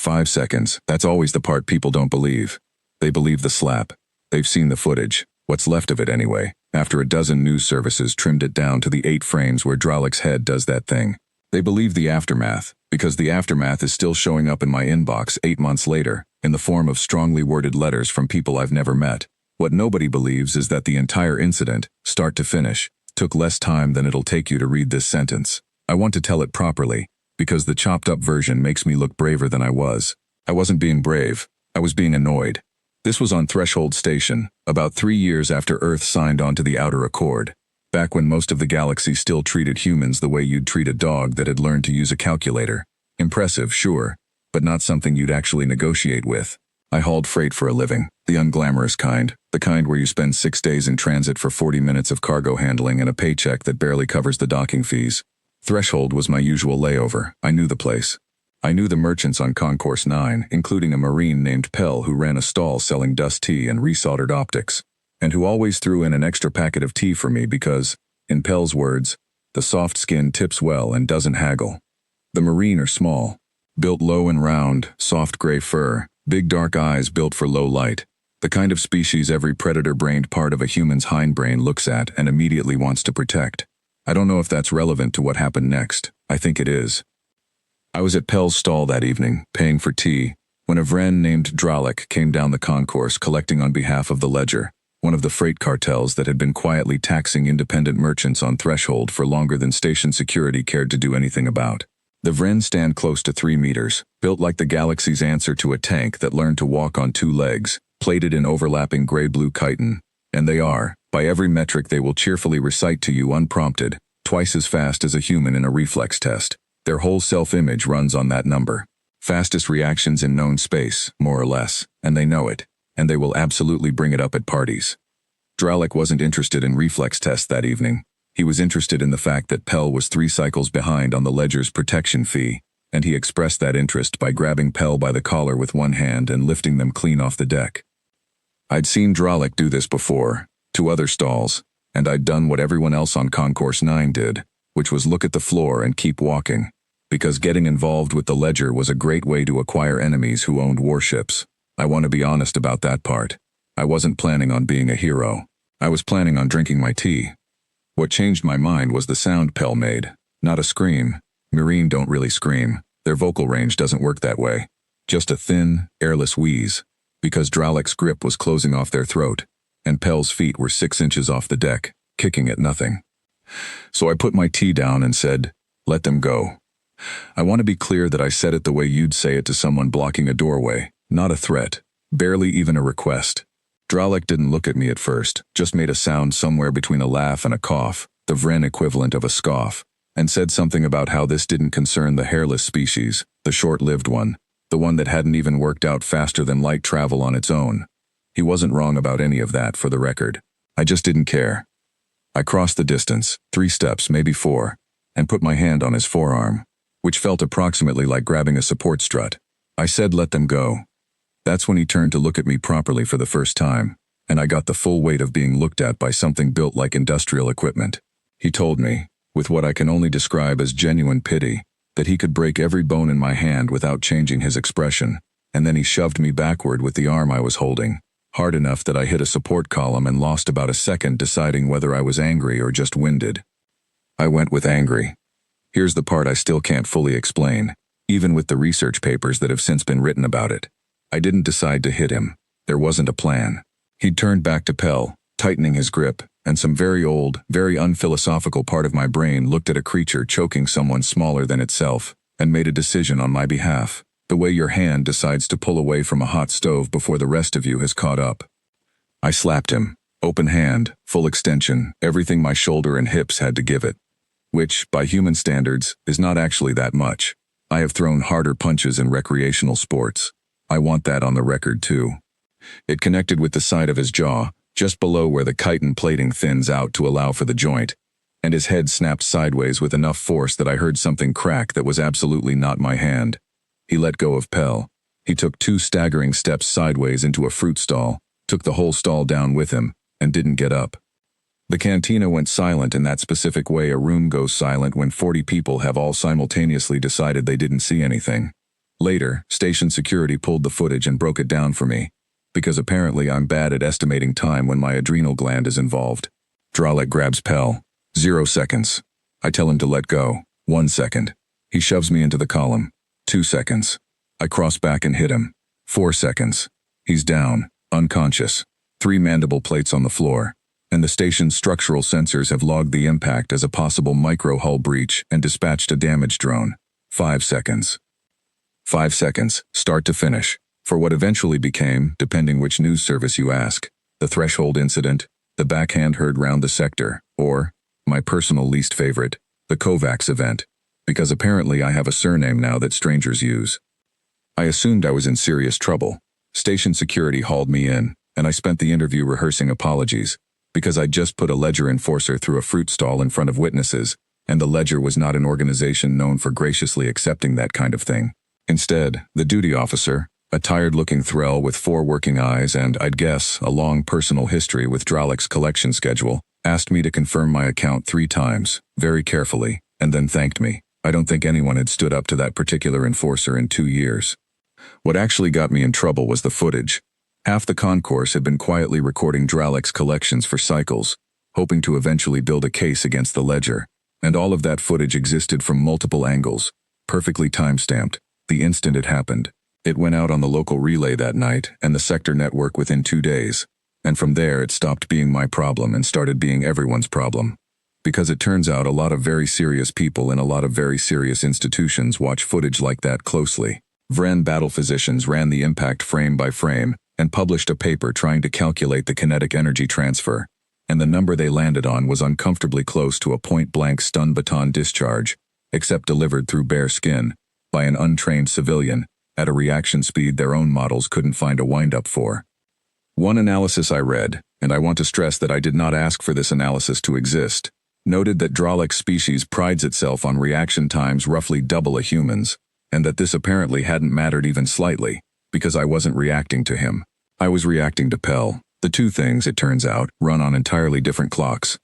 5 seconds. That's always the part people don't believe. They believe the slap. They've seen the footage. What's left of it anyway, after a dozen news services trimmed it down to the 8 frames where Dralik's head does that thing. They believe the aftermath, because the aftermath is still showing up in my inbox 8 months later, in the form of strongly worded letters from people I've never met. What nobody believes is that the entire incident, start to finish, took less time than it'll take you to read this sentence. I want to tell it properly, because the chopped-up version makes me look braver than I was. I wasn't being brave. I was being annoyed. This was on Threshold Station, about 3 years after Earth signed on to the Outer Accord, back when most of the galaxy still treated humans the way you'd treat a dog that had learned to use a calculator. Impressive, sure, but not something you'd actually negotiate with. I hauled freight for a living, the unglamorous kind, the kind where you spend 6 days in transit for 40 minutes of cargo handling and a paycheck that barely covers the docking fees. Threshold was my usual layover. I knew the place. I knew the merchants on Concourse 9, including a Marine named Pell who ran a stall selling dust tea and resoldered optics, and who always threw in an extra packet of tea for me because, in Pell's words, the soft skin tips well and doesn't haggle. The Marine are small, built low and round, soft gray fur, big dark eyes built for low light, the kind of species every predator-brained part of a human's hindbrain looks at and immediately wants to protect. I don't know if that's relevant to what happened next. I think it is. I was at Pell's stall that evening, paying for tea, when a Vren named Dralik came down the concourse collecting on behalf of the Ledger, one of the freight cartels that had been quietly taxing independent merchants on Threshold for longer than station security cared to do anything about. The Vren stand close to 3 meters, built like the galaxy's answer to a tank that learned to walk on 2 legs, plated in overlapping gray-blue chitin, and they are, by every metric they will cheerfully recite to you unprompted, twice as fast as a human in a reflex test. Their whole self-image runs on that number. Fastest reactions in known space, more or less, and they know it, and they will absolutely bring it up at parties. Dralik wasn't interested in reflex tests that evening. He was interested in the fact that Pell was 3 cycles behind on the Ledger's protection fee, and he expressed that interest by grabbing Pell by the collar with one hand and lifting them clean off the deck. I'd seen Dralik do this before, to other stalls, and I'd done what everyone else on Concourse 9 did, which was look at the floor and keep walking, because getting involved with the Ledger was a great way to acquire enemies who owned warships. I want to be honest about that part. I wasn't planning on being a hero. I was planning on drinking my tea. What changed my mind was the sound Pell made, not a scream. Marine don't really scream. Their vocal range doesn't work that way. Just a thin, airless wheeze, because Dralik's grip was closing off their throat, and Pell's feet were 6 inches off the deck, kicking at nothing. So I put my tea down and said, "Let them go." I want to be clear that I said it the way you'd say it to someone blocking a doorway, not a threat, barely even a request. Dralik didn't look at me at first, just made a sound somewhere between a laugh and a cough, the Vren equivalent of a scoff, and said something about how this didn't concern the hairless species, the short-lived one, the one that hadn't even worked out faster than light travel on its own. He wasn't wrong about any of that, for the record. I just didn't care. I crossed the distance, 3 steps, maybe 4, and put my hand on his forearm, which felt approximately like grabbing a support strut. I said, "Let them go." That's when he turned to look at me properly for the first time, and I got the full weight of being looked at by something built like industrial equipment. He told me, with what I can only describe as genuine pity, that he could break every bone in my hand without changing his expression, and then he shoved me backward with the arm I was holding, hard enough that I hit a support column and lost about a second deciding whether I was angry or just winded. I went with angry. Here's the part I still can't fully explain, even with the research papers that have since been written about it. I didn't decide to hit him. There wasn't a plan. He'd turned back to Pell, tightening his grip, and some very old, very unphilosophical part of my brain looked at a creature choking someone smaller than itself, and made a decision on my behalf, the way your hand decides to pull away from a hot stove before the rest of you has caught up. I slapped him, open hand, full extension, everything my shoulder and hips had to give it, which, by human standards, is not actually that much. I have thrown harder punches in recreational sports. I want that on the record too. It connected with the side of his jaw, just below where the chitin plating thins out to allow for the joint, and his head snapped sideways with enough force that I heard something crack that was absolutely not my hand. He let go of Pell. He took 2 staggering steps sideways into a fruit stall, took the whole stall down with him, and didn't get up. The cantina went silent in that specific way a room goes silent when 40 people have all simultaneously decided they didn't see anything. Later, station security pulled the footage and broke it down for me, because apparently I'm bad at estimating time when my adrenal gland is involved. Dralek grabs Pell. 0 seconds. I tell him to let go. 1 second. He shoves me into the column. 2 seconds. I cross back and hit him. 4 seconds. He's down, unconscious. 3 mandible plates on the floor, and the station's structural sensors have logged the impact as a possible micro-hull breach and dispatched a damage drone. 5 seconds. 5 seconds, start to finish, for what eventually became, depending which news service you ask, the Threshold Incident, the backhand heard round the sector, or, my personal least favorite, the Kovacs event, because apparently I have a surname now that strangers use. I assumed I was in serious trouble. Station security hauled me in, and I spent the interview rehearsing apologies, because I'd just put a ledger enforcer through a fruit stall in front of witnesses, and the ledger was not an organization known for graciously accepting that kind of thing. Instead, the duty officer, a tired-looking thrall with 4 working eyes and, I'd guess, a long personal history with Dralek's collection schedule, asked me to confirm my account 3 times, very carefully, and then thanked me. I don't think anyone had stood up to that particular enforcer in 2 years. What actually got me in trouble was the footage. Half the concourse had been quietly recording Dralek's collections for cycles, hoping to eventually build a case against the ledger, and all of that footage existed from multiple angles, perfectly time-stamped, the instant it happened. It went out on the local relay that night and the sector network within 2 days, and from there it stopped being my problem and started being everyone's problem. Because it turns out a lot of very serious people in a lot of very serious institutions watch footage like that closely. Vren battle physicians ran the impact frame by frame and published a paper trying to calculate the kinetic energy transfer, and the number they landed on was uncomfortably close to a point-blank stun baton discharge, except delivered through bare skin, by an untrained civilian, at a reaction speed their own models couldn't find a wind-up for. One analysis I read, and I want to stress that I did not ask for this analysis to exist, noted that Dralek's species prides itself on reaction times roughly double a human's, and that this apparently hadn't mattered even slightly, because I wasn't reacting to him. I was reacting to Pell. The 2 things, it turns out, run on entirely different clocks.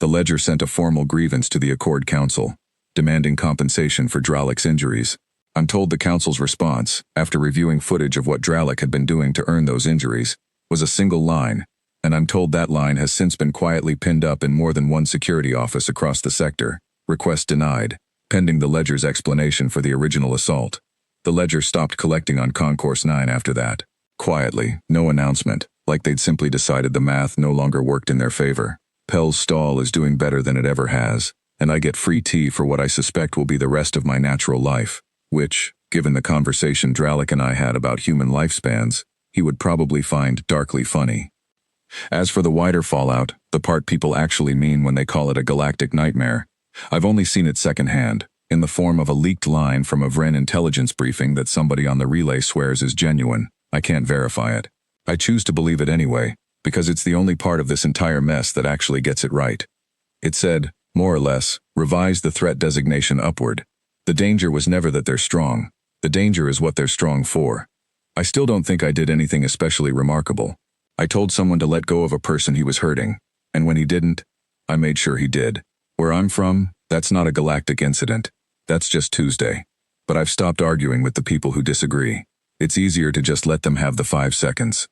The ledger sent a formal grievance to the Accord Council, demanding compensation for Dralek's injuries. I'm told the council's response, after reviewing footage of what Dralek had been doing to earn those injuries, was a single line, and I'm told that line has since been quietly pinned up in more than one security office across the sector. Request denied, pending the ledger's explanation for the original assault. The ledger stopped collecting on Concourse 9 after that. Quietly, no announcement, like they'd simply decided the math no longer worked in their favor. Pell's stall is doing better than it ever has, and I get free tea for what I suspect will be the rest of my natural life, which, given the conversation Dralek and I had about human lifespans, he would probably find darkly funny. As for the wider fallout, the part people actually mean when they call it a galactic nightmare, I've only seen it secondhand, in the form of a leaked line from a Vren intelligence briefing that somebody on the relay swears is genuine. I can't verify it. I choose to believe it anyway, because it's the only part of this entire mess that actually gets it right. It said, more or less, revise the threat designation upward. The danger was never that they're strong. The danger is what they're strong for. I still don't think I did anything especially remarkable. I told someone to let go of a person he was hurting, and when he didn't, I made sure he did. Where I'm from, that's not a galactic incident. That's just Tuesday. But I've stopped arguing with the people who disagree. It's easier to just let them have the 5 seconds.